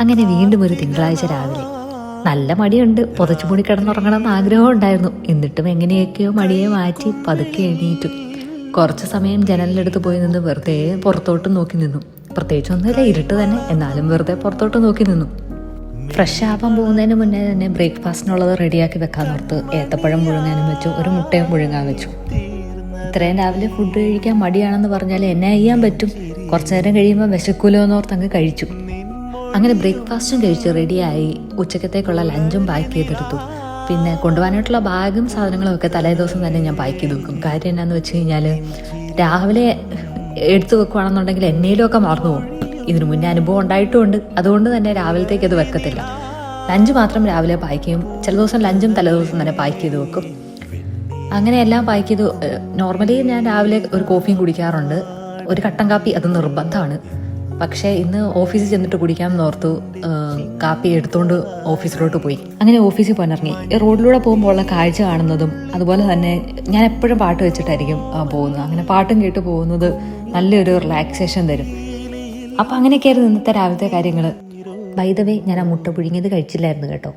അങ്ങനെ വീണ്ടും ഒരു തിങ്കളാഴ്ച രാവിലെ. നല്ല മടിയുണ്ട്, പുതച്ചു മൂടി കിടന്നുറങ്ങണമെന്ന് ആഗ്രഹം ഉണ്ടായിരുന്നു. എന്നിട്ടും എങ്ങനെയൊക്കെയോ മടിയെ മാറ്റി പതുക്കെ എണീറ്റു. കുറച്ച് സമയം ജനലിനടുത്ത് പോയി നിന്ന് വെറുതെ പുറത്തോട്ട് നോക്കി നിന്നു. പ്രത്യേകിച്ചൊന്നുമില്ല, ഇരുട്ട് തന്നെ, എന്നാലും വെറുതെ പുറത്തോട്ട് നോക്കി നിന്നു. ഫ്രഷ് ആവാൻ പോകുന്നതിന് മുന്നേ തന്നെ ബ്രേക്ക്ഫാസ്റ്റിനുള്ളത് റെഡിയാക്കി വെക്കാന്നോർത്ത് ഏത്തപ്പഴം പുഴുങ്ങാനും വെച്ചു, ഒരു മുട്ടയും പുഴുങ്ങാൻ വെച്ചു. ഇത്രയും രാവിലെ ഫുഡ് കഴിക്കാൻ മടിയാണെന്ന് പറഞ്ഞാൽ എന്നെ ചെയ്യാൻ പറ്റും. കുറച്ചു നേരം കഴിയുമ്പോൾ വിശക്കൂലോ എന്നോർത്ത് അങ്ങ് കഴിച്ചു. അങ്ങനെ ബ്രേക്ക്ഫാസ്റ്റും കഴിച്ച് റെഡിയായി. ഉച്ചക്കത്തേക്കുള്ള ലഞ്ചും പാക്ക് ചെയ്തെടുത്തു. പിന്നെ കൊണ്ടുപോകാനായിട്ടുള്ള ബാഗും സാധനങ്ങളും ഒക്കെ തലേ ദിവസം തന്നെ ഞാൻ പാക്ക് ചെയ്ത് വെക്കും. കാര്യം എന്നാന്ന് വെച്ച് കഴിഞ്ഞാൽ രാവിലെ എടുത്തു വെക്കുകയാണെന്നുണ്ടെങ്കിൽ എന്നേലുമൊക്കെ മറന്നു പോകും. ഇതിനു മുന്നേ അനുഭവം ഉണ്ടായിട്ടുമുണ്ട്. അതുകൊണ്ട് തന്നെ രാവിലത്തേക്ക് അത് വെക്കത്തില്ല. ലഞ്ച് മാത്രം രാവിലെ പാക്ക് ചെയ്യും. ചില ദിവസം ലഞ്ചും തലേ ദിവസം തന്നെ പാക്ക് ചെയ്ത് വെക്കും. അങ്ങനെ എല്ലാം പാക്ക് ചെയ്തു. നോർമലി ഞാൻ രാവിലെ ഒരു കോഫിയും കുടിക്കാറുണ്ട്, ഒരു കട്ടൻ കാപ്പി അത് നിർബന്ധമാണ്. പക്ഷേ ഇന്ന് ഓഫീസിൽ ചെന്നിട്ട് കുടിക്കാമെന്ന് ഓർത്തു കാപ്പി എടുത്തുകൊണ്ട് ഓഫീസിലോട്ട് പോയി. അങ്ങനെ ഓഫീസിൽ പോയിറങ്ങി. റോഡിലൂടെ പോകുമ്പോൾ ഉള്ള കാഴ്ച കാണുന്നതും അതുപോലെ തന്നെ ഞാൻ എപ്പോഴും പാട്ട് വെച്ചിട്ടായിരിക്കും പോകുന്നത്. അങ്ങനെ പാട്ടും കേട്ട് പോകുന്നത് നല്ലൊരു റിലാക്സേഷൻ തരും. അപ്പം അങ്ങനെയൊക്കെയായിരുന്നു ഇന്നത്തെ രാവിലത്തെ കാര്യങ്ങൾ. ബൈ ദ വേ, ഞാൻ ആ മുട്ട പുഴുങ്ങിയത് കഴിച്ചില്ലായിരുന്നു കേട്ടോ.